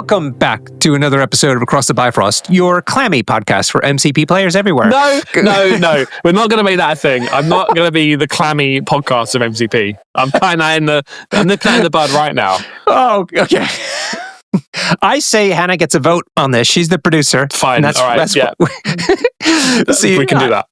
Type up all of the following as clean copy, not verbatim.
Welcome back to another episode of Across the Bifrost, your clammy podcast for MCP players everywhere. No. We're not going to make that a thing. I'm not going to be the clammy podcast of MCP. I'm kind of in the bud right now. Oh, okay. I say Hannah gets a vote on this. She's the producer. Fine. All right. Yeah. See, we can do that.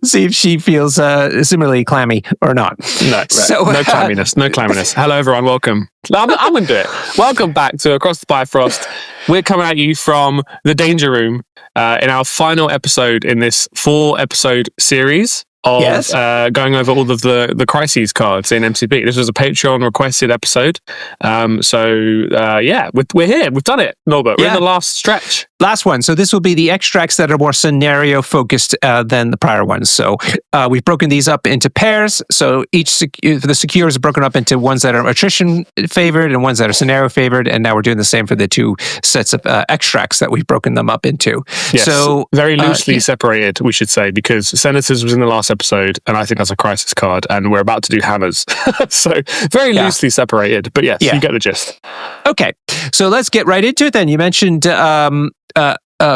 See if she feels similarly clammy or not. No, right. No clamminess. Hello, everyone. Welcome. I'm going to do it. Welcome back to Across the Bifrost. We're coming at you from the Danger Room in our final episode in this 4-episode series of going over all of the crises cards in MCP. This was a Patreon requested episode. We're here. We've done it, Norbert. We're in the last stretch. Last one. So this will be the extracts that are more scenario focused than the prior ones. So we've broken these up into pairs. So the secures are broken up into ones that are attrition favored and ones that are scenario favored. And now we're doing the same for the 2 sets of extracts that we've broken them up into. Yes, so very loosely separated, we should say, because Senators was in the last episode, and I think that's a crisis card, and we're about to do hammers. So very loosely separated, but yes, you get the gist. Okay, so let's get right into it then. You mentioned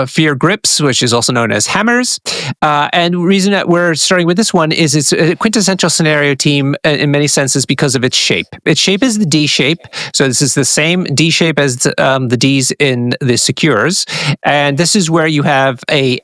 Fear Grips, which is also known as hammers. And the reason that we're starting with this one is it's a quintessential scenario team in many senses because of its shape. Its shape is the D shape. So this is the same D shape as the Ds in the secures. And this is where you have a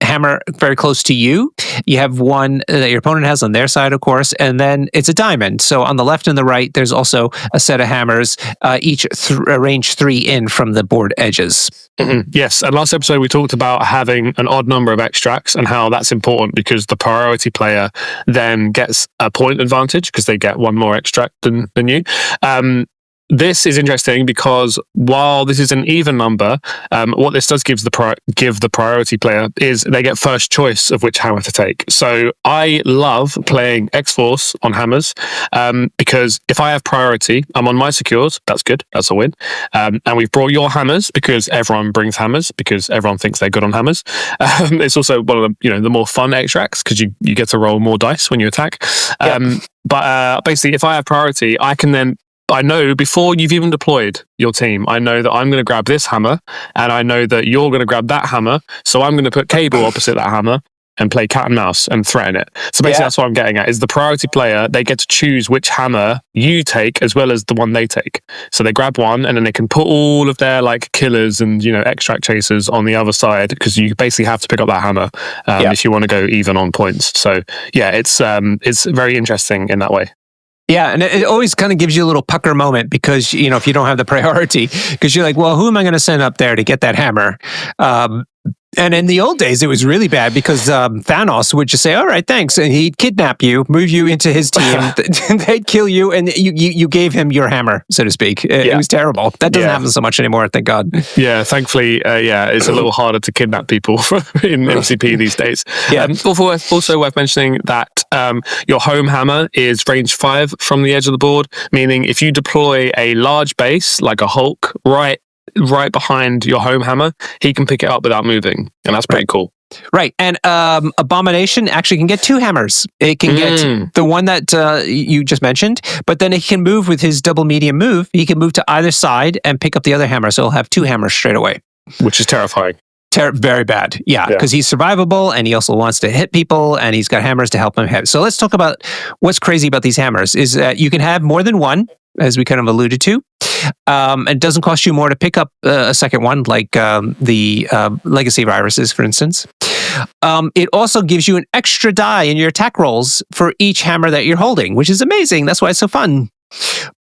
hammer very close to you. You have one that your opponent has on their side, of course, and then it's a diamond. So on the left and the right, there's also a set of hammers, each range 3 in from the board edges. Mm-hmm. Yes, and last episode we talked about having an odd number of extracts and how that's important because the priority player then gets a point advantage because they get one more extract than you. This is interesting because while this is an even number, what this does give the priority player is they get first choice of which hammer to take. So I love playing X-Force on hammers because if I have priority, I'm on my secures. That's good. That's a win. And we've brought your hammers because everyone brings hammers because everyone thinks they're good on hammers. It's also one of the more fun extracts because you get to roll more dice when you attack. But basically, if I have priority, I know before you've even deployed your team, I know that I'm going to grab this hammer and I know that you're going to grab that hammer. So I'm going to put cable opposite that hammer and play cat and mouse and threaten it. So basically that's what I'm getting at is the priority player, they get to choose which hammer you take as well as the one they take. So they grab one and then they can put all of their killers and, extract chasers on the other side because you basically have to pick up that hammer if you want to go even on points. So it's very interesting in that way. Yeah, and it always kind of gives you a little pucker moment because, if you don't have the priority, because you're like, well, who am I going to send up there to get that hammer? And in the old days, it was really bad because Thanos would just say, all right, thanks. And he'd kidnap you, move you into his team. They'd kill you. And you gave him your hammer, so to speak. It was terrible. That doesn't happen so much anymore, thank God. Yeah, thankfully, it's a little harder to kidnap people in MCP these days. Yeah. Also worth mentioning that your home hammer is range 5 from the edge of the board, meaning if you deploy a large base like a Hulk right behind your home hammer, he can pick it up without moving, and that's pretty cool. Right, and Abomination actually can get 2 hammers. It can get the one that you just mentioned, but then it can move with his double medium move. He can move to either side and pick up the other hammer, so he'll have 2 hammers straight away. Which is terrifying. Very bad, because he's survivable and he also wants to hit people and he's got hammers to help him hit. So let's talk about what's crazy about these hammers is that you can have more than one, as we kind of alluded to. It doesn't cost you more to pick up a second one, like the Legacy Viruses, for instance. It also gives you an extra die in your attack rolls for each hammer that you're holding, which is amazing. That's why it's so fun.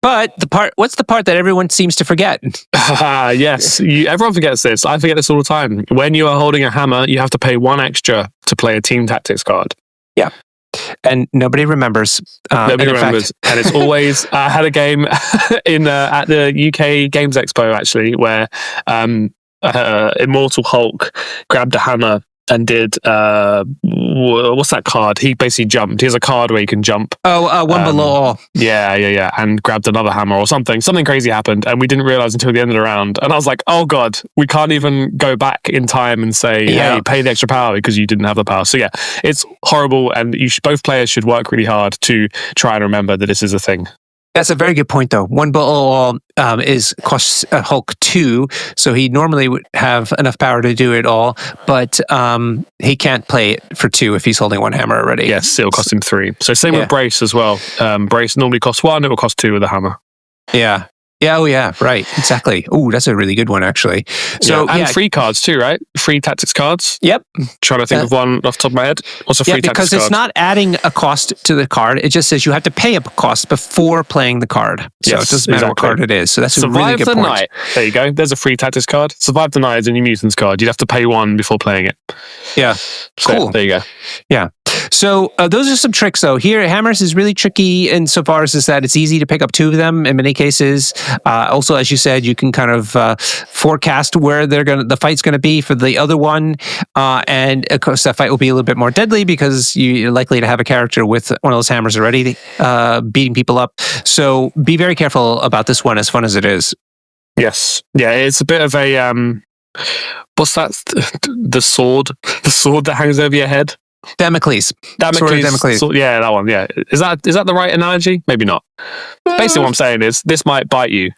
But what's the part that everyone seems to forget? Yes, everyone forgets this. I forget this all the time. When you are holding a hammer, you have to pay 1 extra to play a team tactics card. Yeah. And nobody remembers. Nobody remembers. And it's always... I had a game at the UK Games Expo, actually, where Immortal Hulk grabbed a hammer and did... what's that card? He basically jumped. He has a card where you can jump. One below all. Yeah. And grabbed another hammer or something. Something crazy happened, and we didn't realize until the end of the round. And I was like, oh God, we can't even go back in time and say, hey, pay the extra power because you didn't have the power. So yeah, it's horrible, and both players should work really hard to try and remember that this is a thing. That's a very good point, though. One ball costs Hulk 2, so he normally would have enough power to do it all, but he can't play it for 2 if he's holding one hammer already. Yes, it'll cost him 3. So same with Brace as well. Brace normally costs 1, it will cost 2 with a hammer. Yeah. Yeah, oh yeah, right, exactly. Oh, that's a really good one, actually. So and free cards too, right? Free tactics cards. Yep. Trying to think of one off the top of my head. What's a free tactics card? Because it's not adding a cost to the card. It just says you have to pay a cost before playing the card. So it doesn't matter what card it is. So that's a really good point. Survive the Night. There you go. There's a free tactics card. Survive the Night is a New Mutants card. You'd have to pay 1 before playing it. Yeah. Cool. So, there you go. Yeah. So those are some tricks, though. Here, hammers is really tricky insofar as is that it's easy to pick up 2 of them in many cases. Also, as you said, you can kind of forecast where the fight's going to be for the other one, and of course that fight will be a little bit more deadly because you're likely to have a character with one of those hammers already beating people up. So be very careful about this one, as fun as it is. Yes, yeah, it's a bit of a what's that? The sword that hangs over your head. Damocles. Yeah, that one. Yeah, is that the right analogy? Maybe not. Basically, what I'm saying is this might bite you.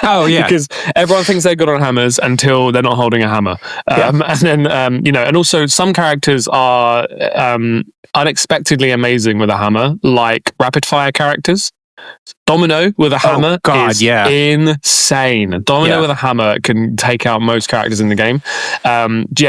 Oh yeah, because everyone thinks they're good on hammers until they're not holding a hammer. And then and also some characters are unexpectedly amazing with a hammer, like rapid fire characters. Domino with a hammer is insane. Domino with a hammer can take out most characters in the game.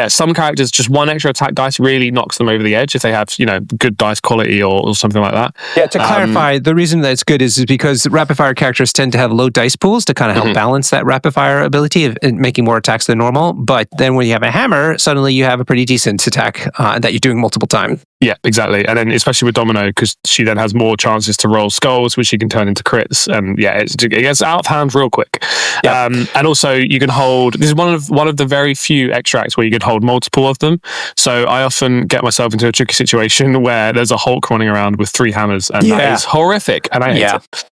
Some characters, just 1 extra attack dice really knocks them over the edge if they have, good dice quality or something like that. Yeah, to clarify, the reason that it's good is because rapid fire characters tend to have low dice pools to kind of help balance that rapid fire ability of making more attacks than normal. But then when you have a hammer, suddenly you have a pretty decent attack that you're doing multiple times. Yeah, exactly. And then especially with Domino, because she then has more chances to roll skulls, which she can turn into crits. And it gets out of hand real quick. Yep. And also you can hold, this is one of the very few extracts where you can hold multiple of them. So I often get myself into a tricky situation where there's a Hulk running around with 3 hammers, and that is horrific. And I hate it.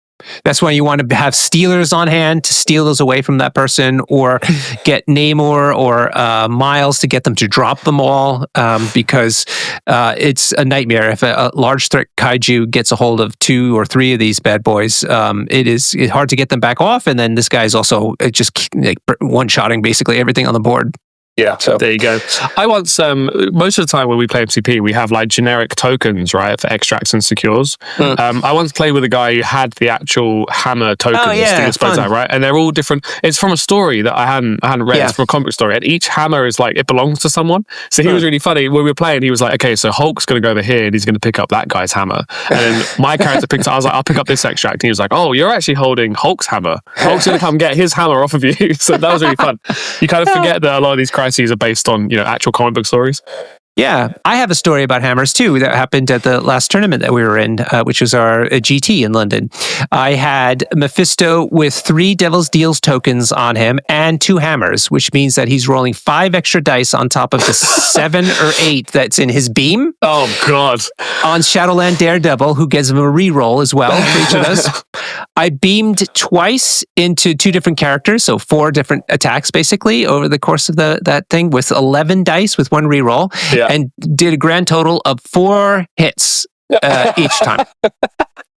That's when you want to have stealers on hand to steal those away from that person, or get Namor or Miles to get them to drop them all, because it's a nightmare. If a large threat kaiju gets a hold of 2 or 3 of these bad boys, it's hard to get them back off. And then this guy's also just one-shotting basically everything on the board. Yeah, so there you go. I once, most of the time when we play MCP, we have like generic tokens, right, for extracts and secures. I once played with a guy who had the actual hammer tokens to dispose out, right? And they're all different. It's from a story that I hadn't read. It's from a comic story. And each hammer is like, it belongs to someone. So he was really funny. When we were playing, he was like, okay, so Hulk's going to go over here and he's going to pick up that guy's hammer. And then my character picked up, I was like, I'll pick up this extract. And he was like, oh, you're actually holding Hulk's hammer. Hulk's going to come get his hammer off of you. So that was really fun. You kind of forget that a lot of these crises are based on actual comic book stories. Yeah, I have a story about hammers too that happened at the last tournament that we were in, which was our GT in London. I had Mephisto with 3 Devil's Deals tokens on him and 2 hammers, which means that he's rolling 5 extra dice on top of the 7 or 8 that's in his beam. Oh God! On Shadowland Daredevil, who gives him a reroll as well for each of us. I beamed twice into 2 different characters, so 4 different attacks basically over the course of that thing with 11 dice with 1 reroll. Yeah. And did a grand total of 4 hits each time.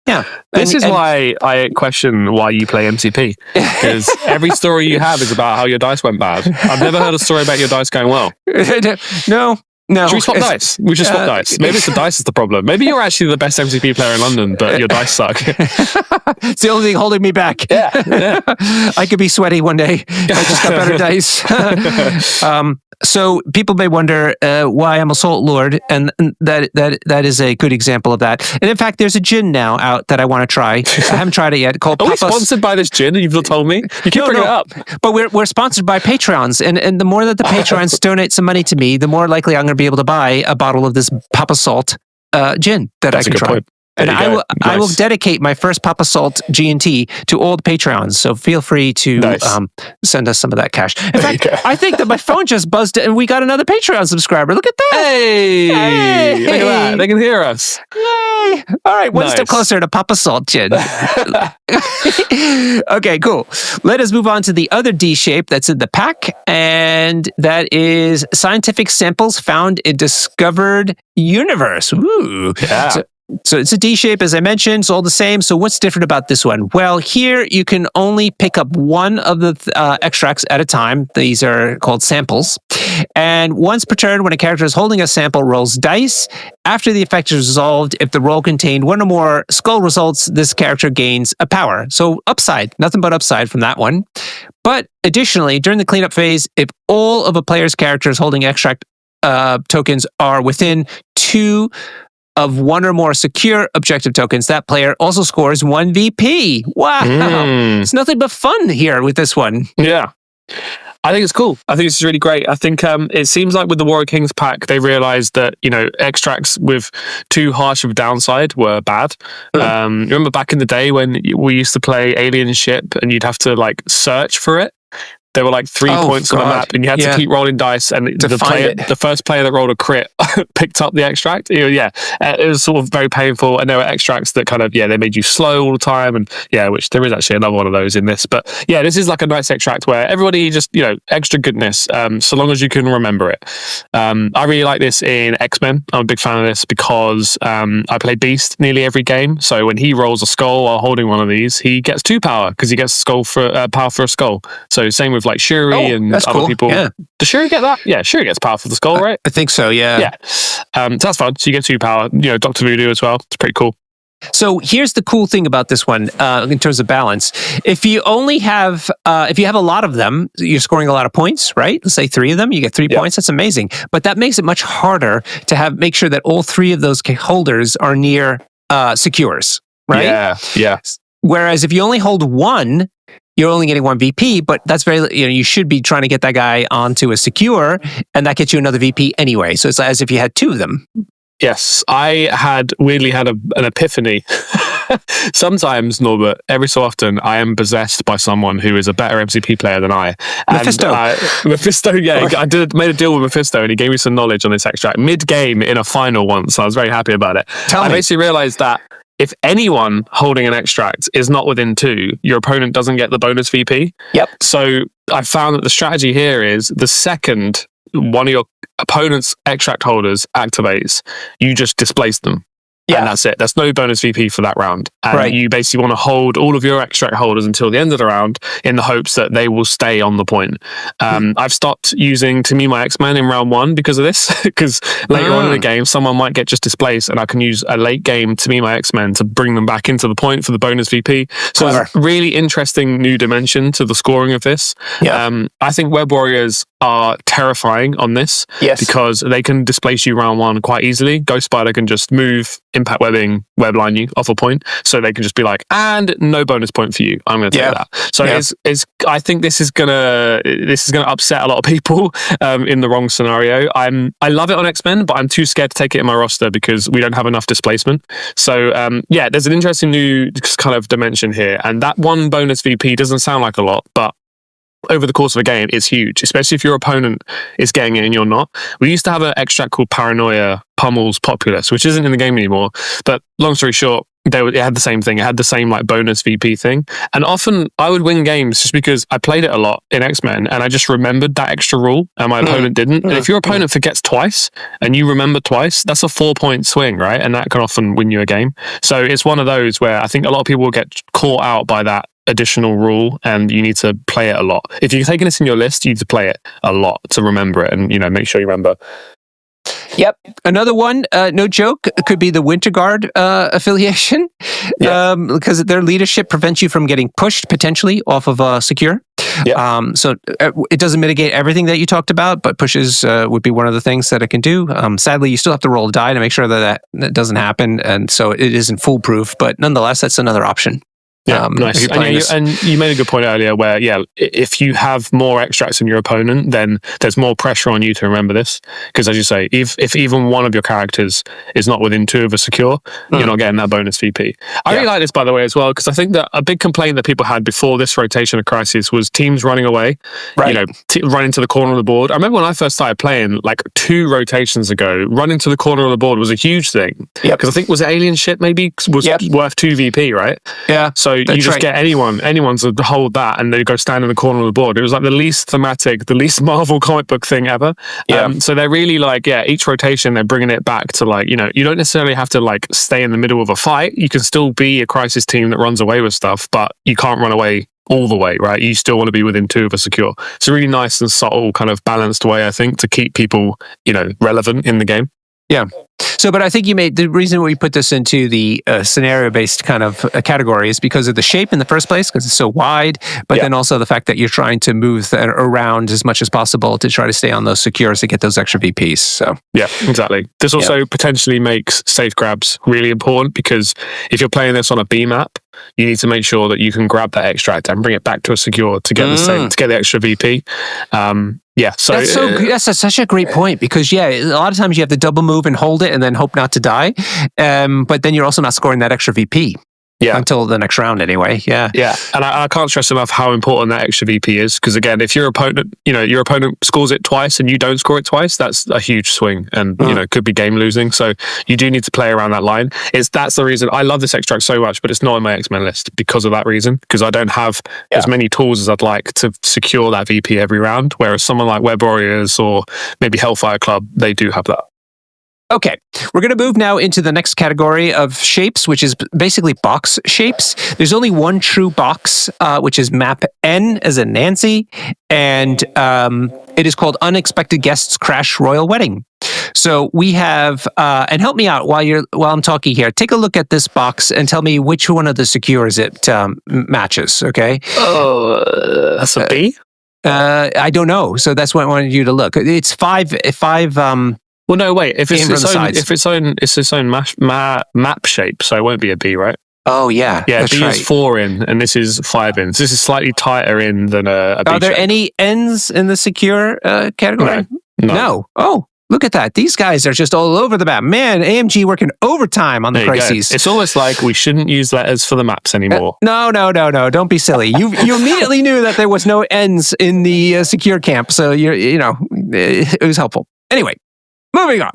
Yeah. This is why I question why you play MCP. Because every story you have is about how your dice went bad. I've never heard a story about your dice going well. No. Should we swap dice? We just swap dice. Maybe it's the dice is the problem. Maybe you're actually the best MCP player in London, but your dice suck. It's the only thing holding me back. Yeah. I could be sweaty one day. I just got better dice. So people may wonder why I'm a Salt Lord, and that is a good example of that. And in fact, there's a gin now out that I want to try. I haven't tried it yet. Called Are we sponsored by this gin? You've not told me. You keep bringing it up. But we're sponsored by Patreons, and the more that the Patreons donate some money to me, the more likely I'm going to be able to buy a bottle of this Papa Salt gin that I can try. Point. And I will dedicate my first Papa Salt G&T to all the Patrons. So feel free to send us some of that cash. In fact, I think that my phone just buzzed and we got another Patreon subscriber. Look at that. Hey! Look at that. They can hear us. Yay! All right, one step closer to Papa Salt Gin. Okay, cool. Let us move on to the other D shape that's in the pack, and that is scientific samples found in discovered universe. Ooh. Yeah. So it's a D shape, as I mentioned. It's all the same. So what's different about this one? Well, here you can only pick up one of the extracts at a time. These are called samples. And once per turn, when a character is holding a sample, rolls dice. After the effect is resolved, if the roll contained one or more skull results, this character gains a power. So upside, nothing but upside from that one. But additionally, during the cleanup phase, if all of a player's characters holding extract tokens are within 2 of one or more secure objective tokens, that player also scores 1 VP. Wow. It's nothing but fun here with this one. Yeah. I think it's cool. I think it's really great. I think it seems like with the Warrior Kings pack, they realized that, extracts with too harsh of a downside were bad. Remember back in the day when we used to play Alien Ship and you'd have to search for it? There were 3 points on the map and you had to keep rolling dice, and the first player that rolled a crit picked up the extract. It was sort of very painful, and there were extracts that they made you slow all the time, and which there is actually another one of those in this. But this is a nice extract where everybody just, extra goodness, so long as you can remember it. I really like this in X-Men. I'm a big fan of this because I play Beast nearly every game, so when he rolls a skull while holding one of these, he gets 2 power because he gets skull for power for a skull. So same with Shuri and other people. Yeah. Does Shuri get that? Yeah, Shuri gets power for the skull, right? I think so, yeah. Yeah. So that's fun. So you get 2 power. Dr. Voodoo as well. It's pretty cool. So here's the cool thing about this one in terms of balance. If you only have, if you have a lot of them, you're scoring a lot of points, right? Let's say 3 of them, you get 3 points. That's amazing. But that makes it much harder to make sure that all 3 of those holders are near secures, right? Yeah. Whereas if you only hold 1, you're only getting 1 VP, but that's you should be trying to get that guy onto a secure, and that gets you another VP anyway. So it's as if you had 2 of them. Yes, I weirdly had an epiphany. Sometimes, Norbert, every so often, I am possessed by someone who is a better MCP player than I. Mephisto. Mephisto, yeah. I made a deal with Mephisto, and he gave me some knowledge on this extract mid-game in a final once. So I was very happy about it. I basically realized that if anyone holding an extract is not within 2, your opponent doesn't get the bonus VP. Yep. So I found that the strategy here is the second one of your opponent's extract holders activates, you just displace them. Yeah. And that's it. There's no bonus VP for that round. And you basically want to hold all of your extract holders until the end of the round in the hopes that they will stay on the point. I've stopped using To Me My X-Men in round 1 because of this, because later on in the game, someone might get just displaced and I can use a late game To Me My X-Men to bring them back into the point for the bonus VP. So it's a really interesting new dimension to the scoring of this. Yeah. I think Web Warriors are terrifying on this because they can displace you round 1 quite easily. Ghost Spider can just move, impact webbing, webline you off a point, so they can just be like, and no bonus point for you. I'm going to take that. So I think this is gonna upset a lot of people in the wrong scenario. I love it on X-Men, but I'm too scared to take it in my roster because we don't have enough displacement. So there's an interesting new kind of dimension here, and that 1 bonus VP doesn't sound like a lot, but over the course of a game, it's huge, especially if your opponent is getting it and you're not. We used to have an extract called Paranoia Pummels Populace, which isn't in the game anymore. But long story short, it had the same thing. It had the same bonus VP thing. And often I would win games just because I played it a lot in X-Men and I just remembered that extra rule and my opponent didn't. And if your opponent forgets twice and you remember twice, that's a 4-point swing, right? And that can often win you a game. So it's one of those where I think a lot of people will get caught out by that additional rule, and you need to play it a lot. If you're taking this in your list, you need to play it a lot to remember it, and make sure you remember. Yep. Another one, no joke, could be the Winter Guard affiliation, because their leadership prevents you from getting pushed potentially off of secure. So it doesn't mitigate everything that you talked about, but pushes would be one of the things that it can do. Sadly, you still have to roll a die to make sure that doesn't happen, and so it isn't foolproof, but nonetheless, that's another option. Yeah, nice. And you made a good point earlier where, if you have more extracts than your opponent, then there's more pressure on you to remember this. Because as you say, if even one of your characters is not within 2 of a secure, you're not getting that bonus VP. I really like this, by the way, as well, because I think that a big complaint that people had before this rotation of Crisis was teams running away, running to the corner of the board. I remember when I first started playing, 2 rotations ago, running to the corner of the board was a huge thing. Because I think, was it Alien Ship maybe was worth 2 VP, right? Yeah. So So you just get anyone to hold that, and they go stand in the corner of the board. It was like the least thematic, the least Marvel comic book thing ever. So they're really like, each rotation they're bringing it back to like, you don't necessarily have to like stay in the middle of a fight. You can still be a crisis team that runs away with stuff, but you can't run away all the way, right? You still want to be within 2 of a secure. It's a really nice and subtle kind of balanced way, I think, to keep people, relevant in the game. Yeah. So, but I think you made the reason we put this into the scenario-based kind of category is because of the shape in the first place, because it's so wide, but then also the fact that you're trying to move around as much as possible to try to stay on those secures to get those extra VPs. So, yeah, exactly. This also potentially makes safe grabs really important, because if you're playing this on a B map, you need to make sure that you can grab that extract and bring it back to a secure to get to get the extra VP. So that's such a great point, because a lot of times you have to double move and hold it and then hope not to die, but then you're also not scoring that extra VP. Until the next round anyway. And I can't stress enough how important that extra VP is, because again, if your opponent scores it twice and you don't score it twice, that's a huge swing, and could be game losing. So you do need to play around that line. That's the reason I love this extract so much, but it's not in my X-Men list because of that reason, because I don't have as many tools as I'd like to secure that VP every round, whereas someone like Web Warriors or maybe Hellfire Club, they do have that. Okay, we're going to move now into the next category of shapes, which is basically box shapes. There's only one true box, which is map N as in Nancy, and it is called Unexpected Guests Crash Royal Wedding. So we have, and help me out while I'm talking here. Take a look at this box and tell me which one of the secures it matches. Okay. Oh, that's a B. I don't know. So that's what I wanted you to look. It's five. Well, no, wait. If it's its own map shape, so it won't be a B, right? Oh, yeah. Yeah, B is 4 in, and this is 5 in. So this is slightly tighter in than a B. Are there shape. any N's in the secure category? No. Oh, look at that. These guys are just all over the map. Man, AMG working overtime on the crises. It's almost like we shouldn't use letters for the maps anymore. No. Don't be silly. You immediately knew that there was no N's in the secure camp, so it was helpful. Anyway. Moving on.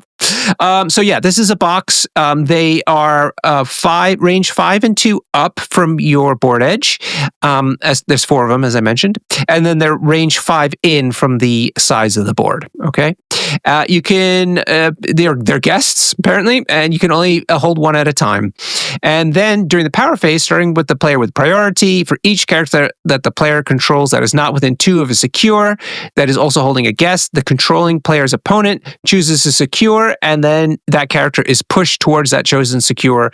This is a box. They are range 5 and 2 up from your board edge. As there's 4 of them, as I mentioned, and then they're range 5 in from the size of the board. Okay, you can. They're guests apparently, and you can only hold one at a time. And then during the power phase, starting with the player with priority, for each character that the player controls that is not within 2 of a secure, that is also holding a guest, the controlling player's opponent chooses a secure, and then that character is pushed towards that chosen secure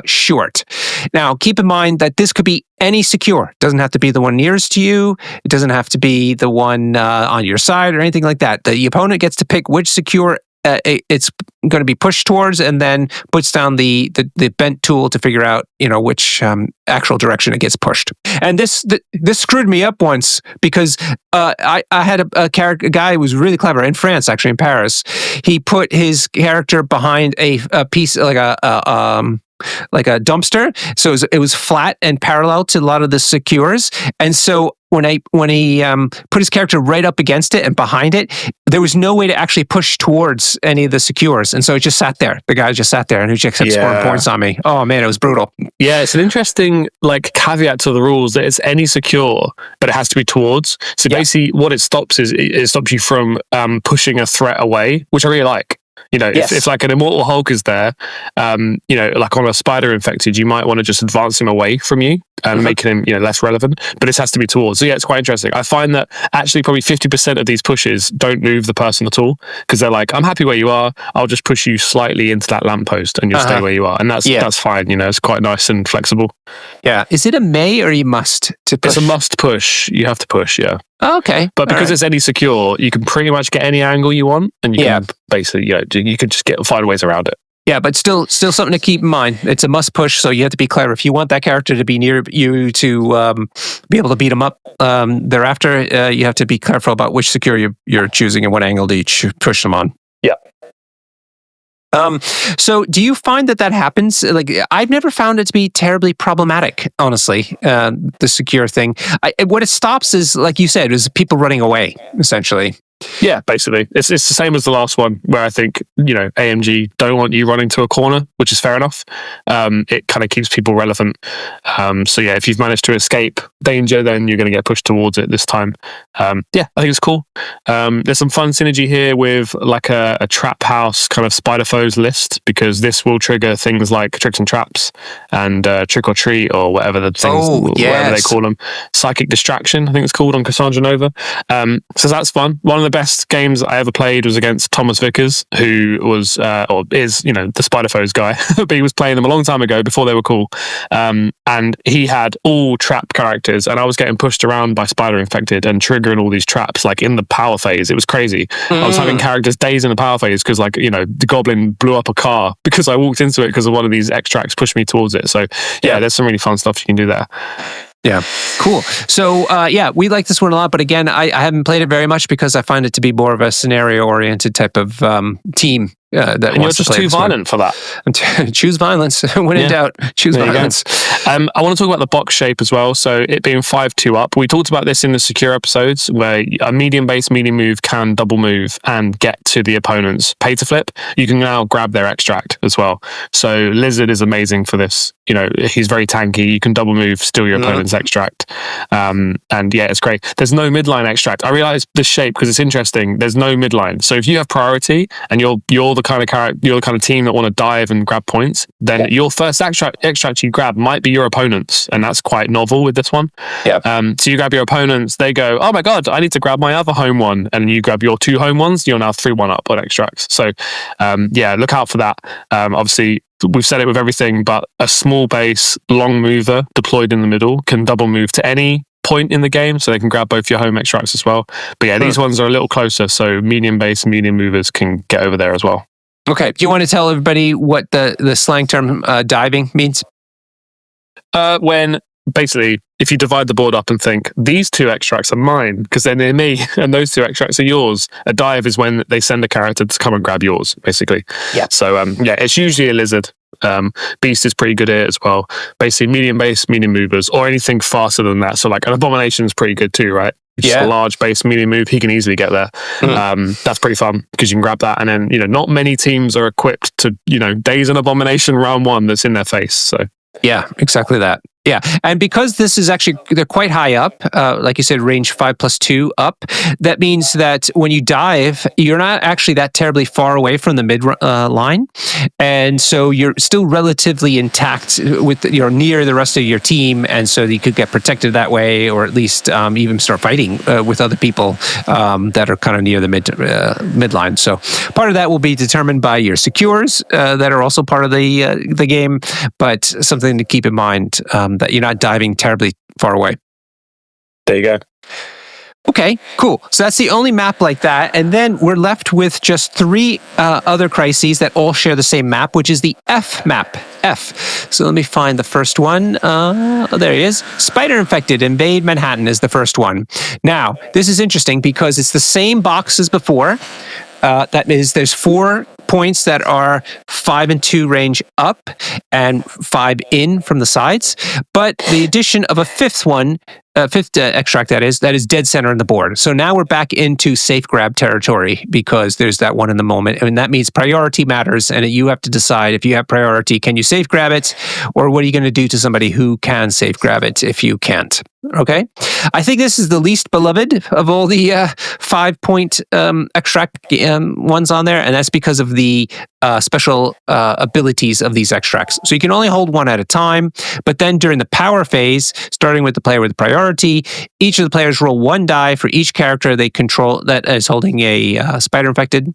short. Now, keep in mind that this could be any secure. It doesn't have to be the one nearest to you. It doesn't have to be the one on your side or anything like that. The opponent gets to pick which secure it's going to be pushed towards, and then puts down the bent tool to figure out which actual direction it gets pushed. And this screwed me up once, because I had a guy who was really clever in France, actually in Paris. He put his character behind a piece like a dumpster, so it was flat and parallel to a lot of the secures. And so when he put his character right up against it and behind it, there was no way to actually push towards any of the secures, and so it just sat there. The guy just sat there, and he just kept scoring points on me. Oh man, it was brutal. Yeah, it's an interesting caveat to the rules that it's any secure, but it has to be towards. So basically, what it stops is it stops you from pushing a threat away, which I really like. If like an Immortal Hulk is there, like on a Spider infected, you might want to just advance him away from you and making him, less relevant. But this has to be towards. So yeah, it's quite interesting. I find that actually probably 50% of these pushes don't move the person at all, because they're like, I'm happy where you are. I'll just push you slightly into that lamppost and you'll stay where you are. And that's fine. It's quite nice and flexible. Yeah. Is it a may or you must to push? It's a must push. You have to push. Yeah. Okay. But because it's any secure, you can pretty much get any angle you want, and you can basically, you can just find ways around it. Yeah, but still something to keep in mind. It's a must push, so you have to be clever. If you want that character to be near you to be able to beat him up thereafter, you have to be careful about which secure you're choosing and what angle to push them on. Yeah. So do you find that happens? Like, I've never found it to be terribly problematic, honestly, the secure thing. What it stops is, like you said, is people running away, essentially. Yeah, basically. It's the same as the last one, where I think, AMG don't want you running to a corner, which is fair enough. It kind of keeps people relevant. So yeah, if you've managed to escape danger, then you're going to get pushed towards it this time. I think it's cool. There's some fun synergy here with like a trap house kind of spider foes list, because this will trigger things like tricks and traps and trick or treat, or whatever the things, whatever they call them. Psychic distraction, I think it's called on Cassandra Nova. So that's fun. One of the best games I ever played was against Thomas Vickers, who was or is the spider foes guy, but he was playing them a long time ago before they were cool. And he had all trap characters, and I was getting pushed around by spider infected and triggering all these traps like in the power phase. It was crazy. I was having characters days in the power phase because the goblin blew up a car because I walked into it because of one of these extracts pushed me towards it. So yeah, there's some really fun stuff you can do there. Yeah, cool. So we like this one a lot, but again, I haven't played it very much because I find it to be more of a scenario-oriented type of team. And you're just too violent for that. Choose violence. When in doubt, choose violence. I want to talk about the box shape as well. So it being 5-2 up. We talked about this in the secure episodes, where a medium base medium move can double move and get to the opponent's pay to flip. You can now grab their extract as well. So Lizard is amazing for this. He's very tanky. You can double move, steal your opponent's extract. And yeah, it's great. There's no midline extract. I realized this shape because it's interesting. There's no midline. So if you have priority and you're the kind of team that want to dive and grab points, then your first extract you grab might be your opponent's, and that's quite novel with this one. So you grab your opponent's, they go, oh my god, I need to grab my other home one, and you grab your 2 home ones. You're now 3-1 up on extracts. So look out for that. Obviously, we've said it with everything, but a small base long mover deployed in the middle can double move to any point in the game, so they can grab both your home extracts as well. But yeah, these ones are a little closer, so medium base, medium movers can get over there as well. Okay, do you want to tell everybody what the slang term diving means? When basically, if you divide the board up and think, these 2 extracts are mine because they're near me, and those 2 extracts are yours. A dive is when they send a character to come and grab yours, basically. Yeah. So it's usually a lizard. Beast is pretty good at it as well. Basically, medium base, medium movers, or anything faster than that. So like an abomination is pretty good too, right? Just a large base, medium move, he can easily get there. That's pretty fun because you can grab that, and then not many teams are equipped to daze an abomination round 1 that's in their face. So yeah, exactly that. Yeah, and because this is actually, they're quite high up, like you said, range 5+2 up, that means that when you dive, you're not actually that terribly far away from the mid line, and so you're still relatively intact you're near the rest of your team, and so you could get protected that way, or at least even start fighting with other people that are kind of near the midline. So part of that will be determined by your secures that are also part of the game, but something to keep in mind. That you're not diving terribly far away. There you go. Okay, cool. So that's the only map like that. And then we're left with just 3 other crises that all share the same map, which is the F map. F. So let me find the first one. There he is. Spider Infected Invade Manhattan is the first one. Now, this is interesting because it's the same box as before. That is, there's 4 points that are 5 and 2 range up and 5 in from the sides, but the addition of a fifth extract that is dead center on the board. So now we're back into safe grab territory because there's that one in the moment, and that means priority matters, and you have to decide if you have priority, can you safe grab it, or what are you going to do to somebody who can safe grab it if you can't? Okay, I think this is the least beloved of all the 5-point extract ones on there, and that's because of the special abilities of these extracts. So you can only hold 1 at a time, but then during the power phase, starting with the player with priority, each of the players roll 1 die for each character they control that is holding a spider infected,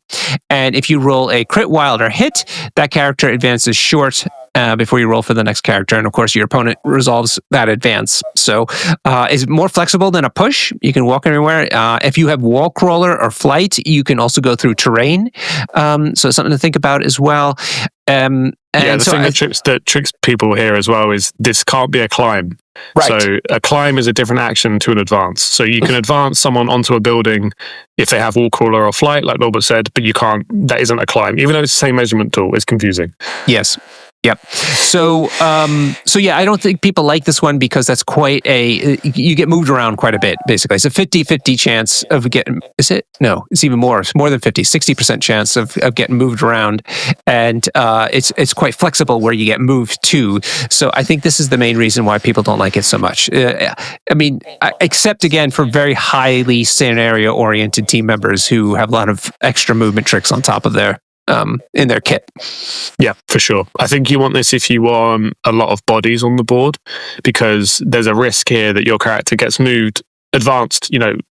and if you roll a crit, wild, or hit, that character advances short before you roll for the next character, and of course your opponent resolves that advance. So it's more flexible than a push. You can walk everywhere. If you have wall crawler or flight, you can also go through terrain. So something to think about as well. The thing that tricks people here as well is this can't be a climb. Right. So a climb is a different action to an advance. So you can advance someone onto a building if they have wall crawler or flight, like Norbert said, but you can't. That isn't a climb, even though it's the same measurement tool. It's confusing. Yes. Yep. So yeah, I don't think people like this one because that's you get moved around quite a bit, basically. It's a 50-50 chance of getting, is it? No, it's even more. It's more than 60% chance of getting moved around. And it's quite flexible where you get moved to. So I think this is the main reason why people don't like it so much. I mean, except again for very highly scenario-oriented team members who have a lot of extra movement tricks on top of their in their kit. Yeah, for sure. I think you want this if you want a lot of bodies on the board, because there's a risk here that your character gets advanced,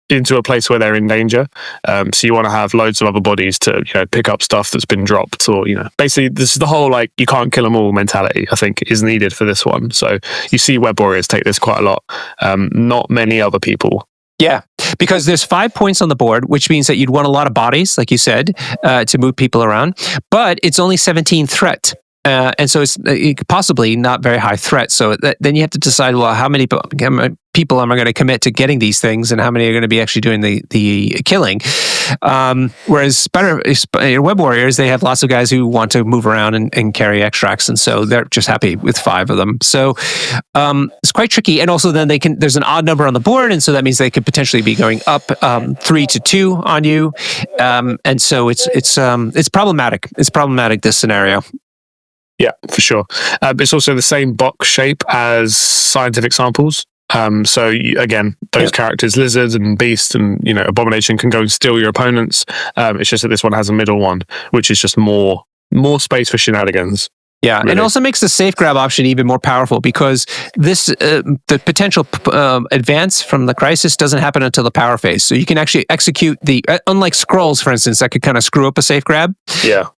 into a place where they're in danger. So you want to have loads of other bodies to, pick up stuff that's been dropped, or, basically this is the whole, you can't kill them all mentality, I think, is needed for this one. So you see Web Warriors take this quite a lot. Not many other people. Yeah, because there's 5 points on the board, which means that you'd want a lot of bodies, like you said, to move people around. But it's only 17 threat. And so it's possibly not very high threat. So then you have to decide, well, how many people am I going to commit to getting these things, and how many are going to be actually doing the killing? Whereas Web Warriors, they have lots of guys who want to move around and carry extracts, and so they're just happy with 5 of them. So it's quite tricky. And also then there's an odd number on the board, and so that means they could potentially be going up 3 to 2 on you. And so it's problematic. It's problematic, this scenario. Yeah, for sure. It's also the same box shape as scientific samples. So again, those characters, Lizard and Beast and Abomination, can go and steal your opponents. It's just that this one has a middle one, which is just more space for shenanigans. Yeah, really. And it also makes the safe grab option even more powerful, because the potential advance from the crisis doesn't happen until the power phase. So you can actually execute unlike scrolls, for instance, that could kind of screw up a safe grab. Yeah.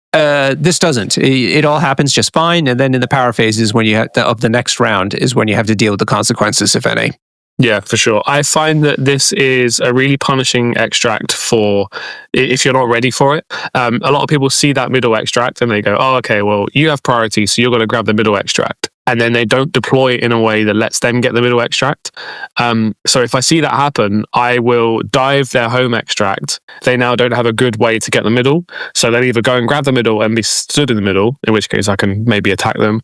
This doesn't. It all happens just fine, and then in the power phase is when of the next round is when you have to deal with the consequences, if any. Yeah, for sure. I find that this is a really punishing extract for if you're not ready for it. A lot of people see that middle extract and they go, "Oh, okay, well, you have priority, so you're going to grab the middle extract." And then they don't deploy it in a way that lets them get the middle extract. So if I see that happen, I will dive their home extract. They now don't have a good way to get the middle. So they'll either go and grab the middle and be stood in the middle, in which case I can maybe attack them,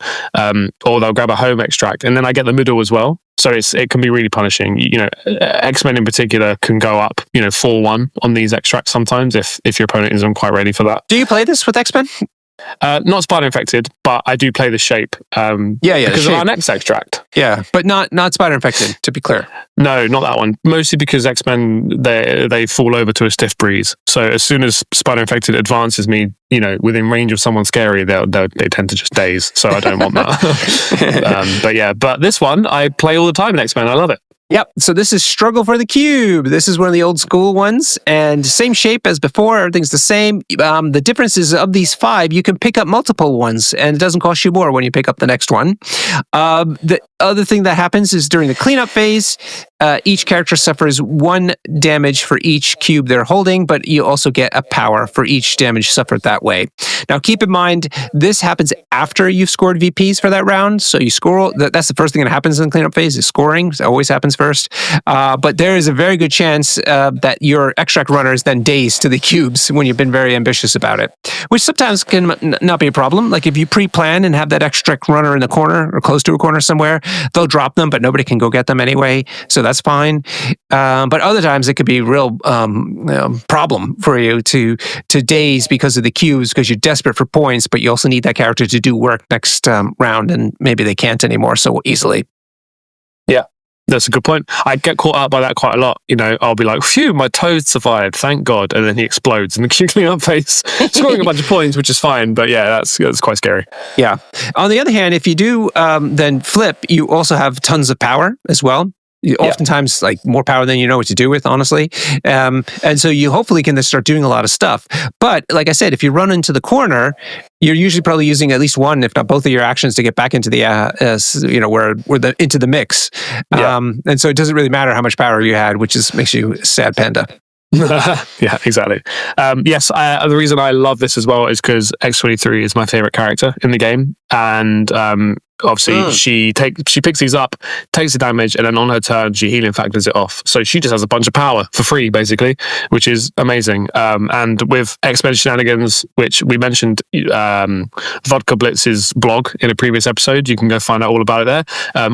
or they'll grab a home extract and then I get the middle as well. So it can be really punishing. X-Men in particular can go up, 4-1 on these extracts sometimes if your opponent isn't quite ready for that. Do you play this with X-Men? Not Spider Infected, but I do play the shape. Because of our next extract. Yeah, but not Spider Infected, to be clear. No, not that one. Mostly because X-Men, they fall over to a stiff breeze. So as soon as Spider Infected advances me, within range of someone scary, they tend to just daze. So I don't want that. But this one I play all the time in X-Men. I love it. Yep. So this is Struggle for the Cube. This is one of the old school ones, and same shape as before. Everything's the same. The difference is of these 5, you can pick up multiple ones, and it doesn't cost you more when you pick up the next one. The other thing that happens is during the cleanup phase, each character suffers 1 damage for each cube they're holding, but you also get a power for each damage suffered that way. Now, keep in mind, this happens after you've scored VPs for that round. So you score. That's the first thing that happens in the cleanup phase is scoring. It always happens first. But there is a very good chance that your extract runner is then dazed to the cubes when you've been very ambitious about it, which sometimes can not be a problem. Like if you pre-plan and have that extract runner in the corner or close to a corner somewhere, they'll drop them, but nobody can go get them anyway. So that's fine. But other times it could be a real problem for you to daze because of the cubes, because you're desperate for points, but you also need that character to do work next round, and maybe they can't anymore so easily. Yeah. That's a good point. I get caught out by that quite a lot. I'll be like, phew, my toad survived, thank God. And then he explodes in the cleanup phase, scoring a bunch of points, which is fine. But yeah, that's quite scary. Yeah. On the other hand, if you do then flip, you also have tons of power as well. Oftentimes, more power than you know what to do with, honestly. And so you hopefully can start doing a lot of stuff. But like I said, if you run into the corner, you're usually probably using at least one, if not both of your actions to get back into the, into the mix. And so it doesn't really matter how much power you had, which makes you a sad panda. Yeah, exactly. Yes, the reason I love this as well is because X-23 is my favorite character in the game. And obviously she picks these up, takes the damage, and then on her turn she healing factors it off. So she just has a bunch of power for free, basically, which is amazing. And with X-Men Shenanigans, which we mentioned, Vodka Blitz's blog in a previous episode, you can go find out all about it there.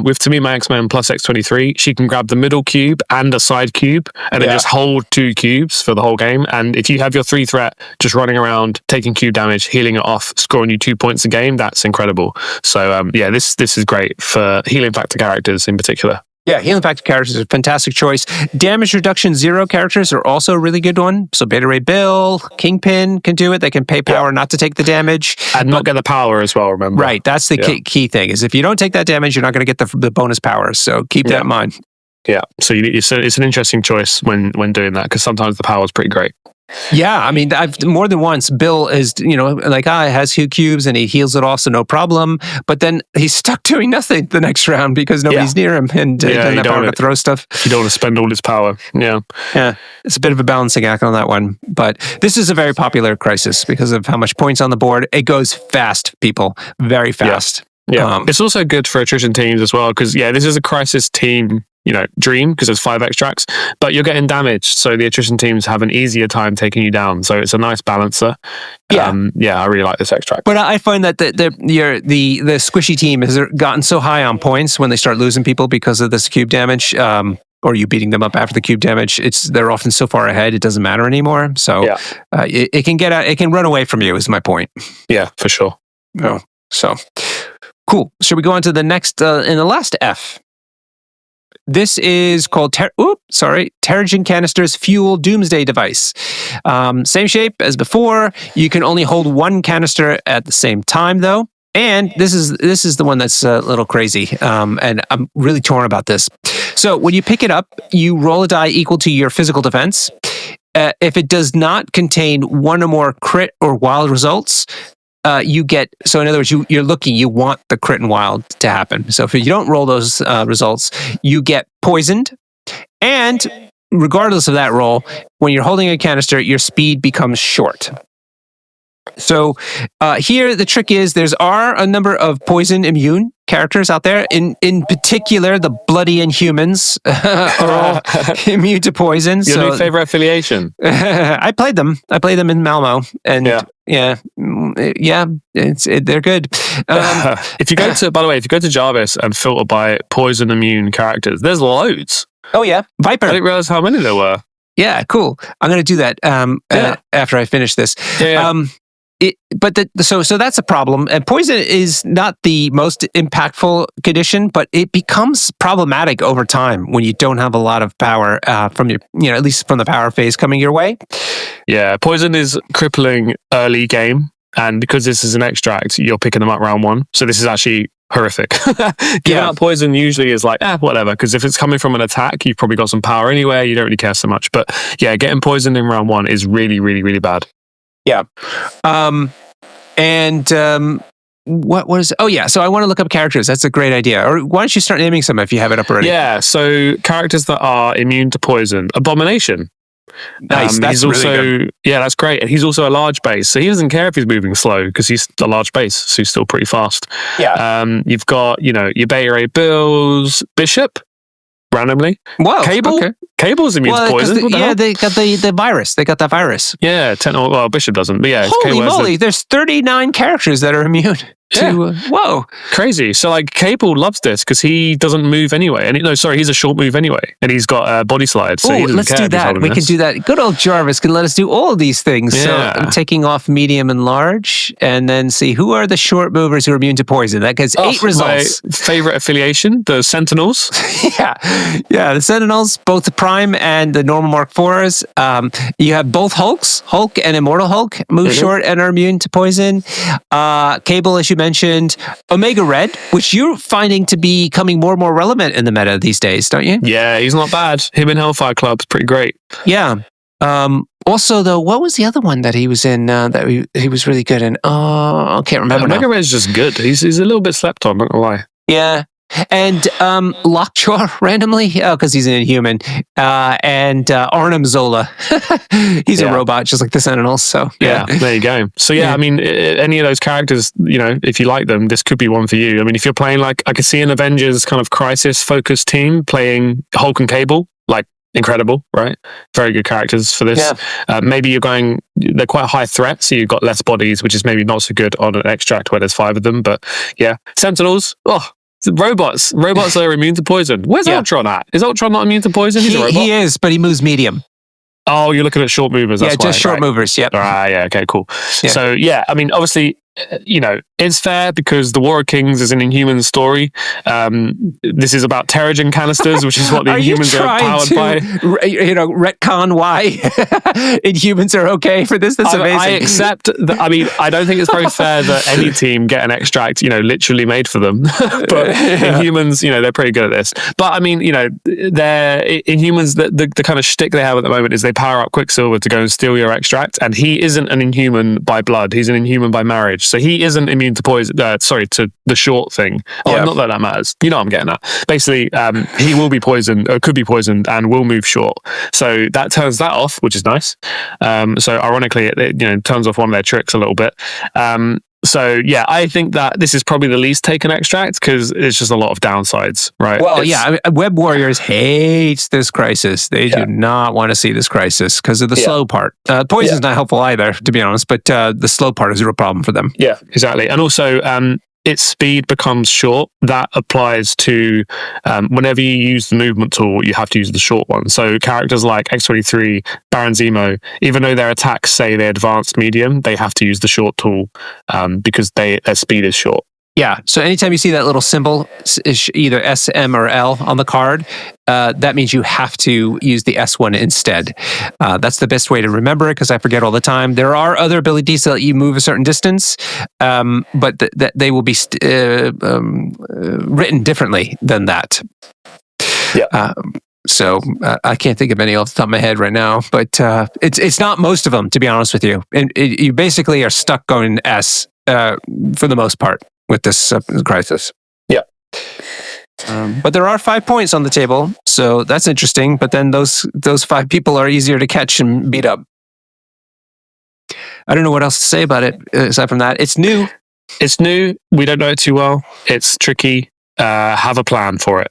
With Tamima X-Men plus X23, she can grab the middle cube and a side cube, and then just hold 2 cubes for the whole game. And if you have your 3 threat just running around, taking cube damage, healing it off, scoring you 2 points a game, that's incredible. So this is great for healing factor characters in particular. Yeah, healing factor characters are a fantastic choice. Damage reduction 0 characters are also a really good one. So Beta Ray Bill, Kingpin can do it. They can pay power not to take the damage. And not get the power as well, remember? Right, that's the key thing, is if you don't take that damage, you're not going to get the bonus powers. So keep that in mind. Yeah, so it's an interesting choice when doing that, because sometimes the power is pretty great. Yeah, I mean, I've more than once, Bill is, has 2 cubes and he heals it off, so no problem. But then he's stuck doing nothing the next round because nobody's near him and he doesn't have power to throw stuff. You don't want to spend all his power. Yeah. Yeah, it's a bit of a balancing act on that one. But this is a very popular crisis because of how much points on the board. It goes fast, people. Very fast. Yeah. It's also good for attrition teams as well, because, this is a crisis team dream, because there's 5 extracts, but you're getting damaged, so the attrition teams have an easier time taking you down. So it's a nice balancer. I really like this extract. But I find that the squishy team has gotten so high on points when they start losing people because of this cube damage, or you beating them up after the cube damage. They're often so far ahead it doesn't matter anymore. So it can get out, it can run away from you. Is my point. Yeah, for sure. Oh, so cool. Should we go on to the next in the last F? This is called Terrigen Canister's Fuel Doomsday Device. Same shape as before. You can only hold 1 canister at the same time, though. And this is the one that's a little crazy, and I'm really torn about this. So when you pick it up, you roll a die equal to your physical defense. If it does not contain 1 or more crit or wild results, you get, so in other words, you want the crit and wild to happen. So if you don't roll those results, you get poisoned. And regardless of that roll, when you're holding a canister, your speed becomes short. So here the trick is are a number of poison immune characters out there. In particular, the Bloody Inhumans are all immune to poison. Your new favorite affiliation? I played them. I played them in Malmo, and they're good. If you go to Jarvis and filter by poison immune characters, there's loads. Oh yeah, Viper. I didn't realize how many there were. Yeah, cool. I'm going to do that after I finish this. So that's a problem. And poison is not the most impactful condition, but it becomes problematic over time when you don't have a lot of power from your, at least from the power phase coming your way. Yeah, poison is crippling early game, and because this is an extract, you're picking them up round 1. So this is actually horrific. Giving out poison usually is like, whatever, because if it's coming from an attack, you've probably got some power anyway, you don't really care so much. But getting poisoned in round 1 is really, really, really bad. Yeah. What is... Oh, yeah. So I want to look up characters. That's a great idea. Or why don't you start naming some if you have it up already? Yeah. So characters that are immune to poison. Abomination. Nice. That's really good. Yeah, that's great. And he's also a large base. So he doesn't care if he's moving slow because he's a large base. So he's still pretty fast. Yeah. You've got, your Beta Ray Bills, Bishop, randomly. Whoa. Cable. Okay. Cable's immune to poison. They got the virus. They got that virus. Yeah, Bishop doesn't. But yeah, holy moly! There's 39 characters that are immune to. Whoa, crazy! So Cable loves this because he doesn't move anyway. He's a short move anyway, and he's got body slide. So let's do that. We can do that. Good old Jarvis can let us do all of these things. Yeah. So I'm taking off medium and large, and then see who are the short movers who are immune to poison. That gets 8 results. My favorite affiliation, the Sentinels. yeah, the Sentinels, both the Prime and the normal Mark IVs. You have both Hulk and Immortal Hulk move short and are immune to poison. Cable, as you mentioned, Omega Red, which you're finding to be becoming more and more relevant in the meta these days, don't you? Yeah, he's not bad. Him in Hellfire Club's pretty great. Yeah. Also, though, what was the other one that he was in that he was really good in? I can't remember. Omega Red's just good. He's a little bit slept on, not gonna lie. Yeah. And Lockjaw randomly, because he's an Inhuman, and Arnim Zola, he's a robot just like the Sentinels. So yeah, there you go. So yeah, I mean, any of those characters, if you like them, this could be one for you. I mean, if you're playing I could see an Avengers kind of crisis focused team playing Hulk and Cable, incredible, right? Very good characters for this. Yeah. Maybe they're quite high threat, so you've got less bodies, which is maybe not so good on an extract where there's 5 of them. But yeah, Sentinels, robots are immune to poison. Where's Ultron at? Is Ultron not immune to poison? He's a robot. He is, but he moves medium. Oh, you're looking at short movers. That's just short movers. Yep. Yeah. Okay. Cool. Yeah. So yeah, I mean, obviously, it's fair because the War of Kings is an Inhuman story. This is about Terrigen canisters, which is what the Inhumans are powered by. Retcon why Inhumans are okay for this? That's amazing. I accept that. I mean, I don't think it's very fair that any team get an extract, literally made for them. But Inhumans, they're pretty good at this. But I mean, they're Inhumans. The kind of shtick they have at the moment is they power up Quicksilver to go and steal your extract, and he isn't an Inhuman by blood. He's an Inhuman by marriage. So he isn't immune to poison. To the short thing. Not that matters. You know what I'm getting at. Basically, he will be poisoned, or could be poisoned, and will move short. So that turns that off, which is nice. So ironically, it turns off one of their tricks a little bit. So yeah, I think that this is probably the least taken extract because it's just a lot of downsides, right? Well, Web Warriors hates this crisis. They do not want to see this crisis because of the slow part. Poison's not helpful either, to be honest, but the slow part is a real problem for them. Yeah, exactly. And also, its speed becomes short. That applies to whenever you use the movement tool, you have to use the short one. So characters like X-23, Baron Zemo, even though their attacks say they're advanced medium, they have to use the short tool because their speed is short. Yeah, so anytime you see that little symbol, either S, M, or L on the card, that means you have to use the S one instead. That's the best way to remember it because I forget all the time. There are other abilities that let you move a certain distance, but they will be written differently than that. Yeah. So I can't think of any off the top of my head right now, but it's not most of them, to be honest with you. And you basically are stuck going S for the most part with this crisis. Yeah. But there are 5 points on the table, so that's interesting. But then those 5 people are easier to catch and beat up. I don't know what else to say about it aside from that. It's new. We don't know it too well. It's tricky. Have a plan for it.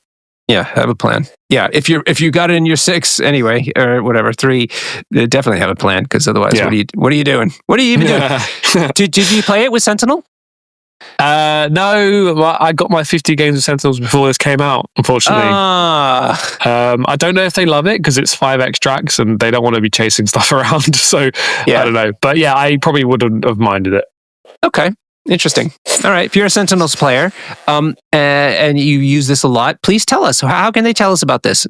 Yeah, have a plan. Yeah, if you got it in your 6 anyway, or whatever 3, definitely have a plan because otherwise, what are you doing? What are you even doing? Did you play it with Sentinel? No, I got my 50 games of Sentinels before this came out, unfortunately. I don't know if they love it because it's 5 extracts and they don't want to be chasing stuff around. So I don't know. But yeah, I probably wouldn't have minded it. Okay. Interesting. All right. If you're a Sentinels player and you use this a lot, please tell us. How can they tell us about this?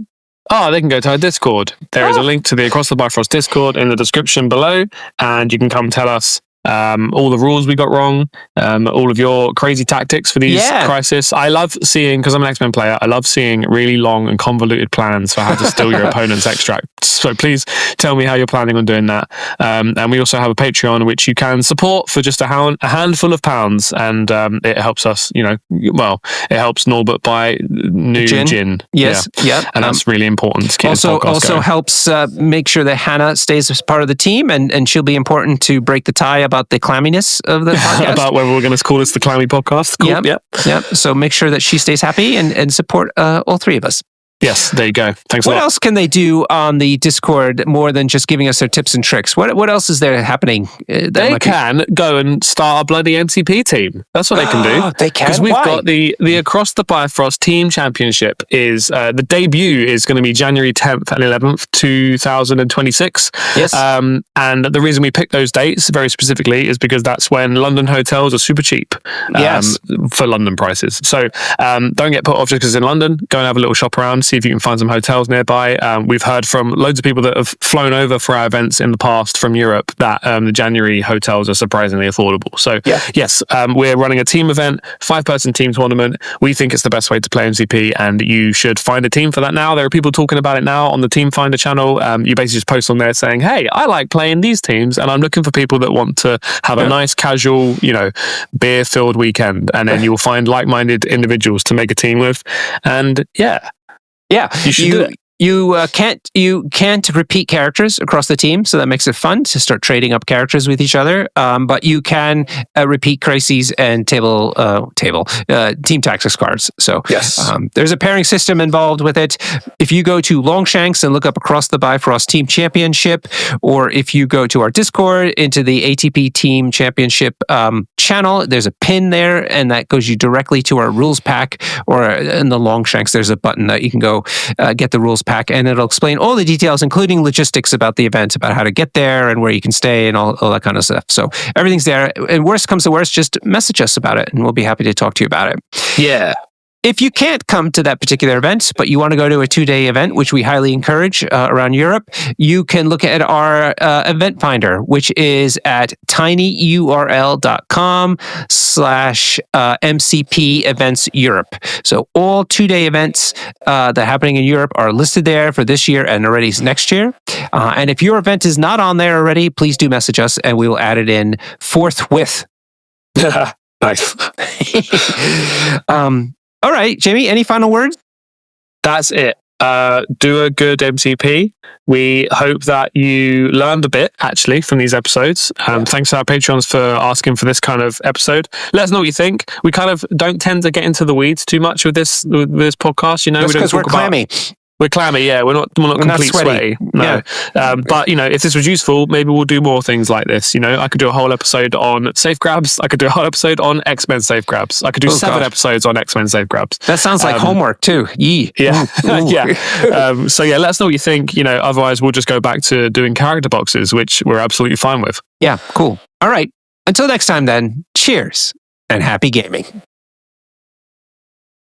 Oh, they can go to our Discord. There is a link to the Across the Bifrost Discord in the description below, and you can come tell us all the rules we got wrong, all of your crazy tactics for these crisis. I love seeing, because I'm an X-Men player, I love seeing really long and convoluted plans for how to steal your opponent's extract. So please tell me how you're planning on doing that. And we also have a Patreon, which you can support for just a handful of pounds. And it helps us, it helps Norbert buy new gin. Yes. Yeah. And that's really important to keep also helps make sure that Hannah stays as part of the team, and she'll be important to break the tie about the clamminess of the podcast. About whether we're going to call this the Clammy Podcast. Cool. Yep. So make sure that she stays happy and support all 3 of us. Yes, there you go. Thanks a lot. What else can they do on the Discord more than just giving us their tips and tricks? What else is there happening? They can go and start a bloody NCP team. That's what they can do. They can? Because we've got the Across the Bifrost Team Championship is, the debut is going to be January 10th and 11th, 2026. Yes. And the reason we picked those dates very specifically is because that's when London hotels are super cheap. For London prices. So don't get put off just because it's in London. Go and have a little shop around, see see if you can find some hotels nearby. We've heard from loads of people that have flown over for our events in the past from Europe that the January hotels are surprisingly affordable. So yes, we're running a team event, 5-person team tournament. We think it's the best way to play MCP, and you should find a team for that now. There are people talking about it now on the Team Finder channel. You basically just post on there saying, hey, I like playing these teams, and I'm looking for people that want to have a nice, casual, beer-filled weekend. And then you'll find like-minded individuals to make a team with. And you should do it. You can't repeat characters across the team, so that makes it fun to start trading up characters with each other. But you can repeat crises and team tactics cards. So there's a pairing system involved with it. If you go to Longshanks and look up across the Bifrost Team Championship, or if you go to our Discord into the ATP Team Championship channel, there's a pin there, and that goes you directly to our rules pack. Or in the Longshanks, there's a button that you can go get the rules pack, and it'll explain all the details, including logistics about the event, about how to get there and where you can stay and all that kind of stuff. So everything's there. And worst comes to worst, just message us about it and we'll be happy to talk to you about it. Yeah. If you can't come to that particular event, but you want to go to a 2-day event, which we highly encourage around Europe, you can look at our event finder, which is at tinyurl.com/MCP events Europe. So all 2-day events that are happening in Europe are listed there for this year and already next year. And if your event is not on there already, please do message us and we will add it in forthwith. Nice. All right, Jamie, any final words? That's it. Do a good MCP. We hope that you learned a bit, actually, from these episodes. Thanks to our Patreons for asking for this kind of episode. Let us know what you think. We kind of don't tend to get into the weeds too much with this podcast. That's because we're clammy. We're clammy, yeah. We're not complete sweaty. No. Yeah. But, if this was useful, maybe we'll do more things like this. I could do a whole episode on safe grabs. I could do a whole episode on X-Men safe grabs. I could do 7 episodes on X-Men safe grabs. That sounds like homework too. Yee. Yeah. Yeah. So let us know what you think. Otherwise we'll just go back to doing character boxes, which we're absolutely fine with. Yeah, cool. All right. Until next time then, cheers and happy gaming.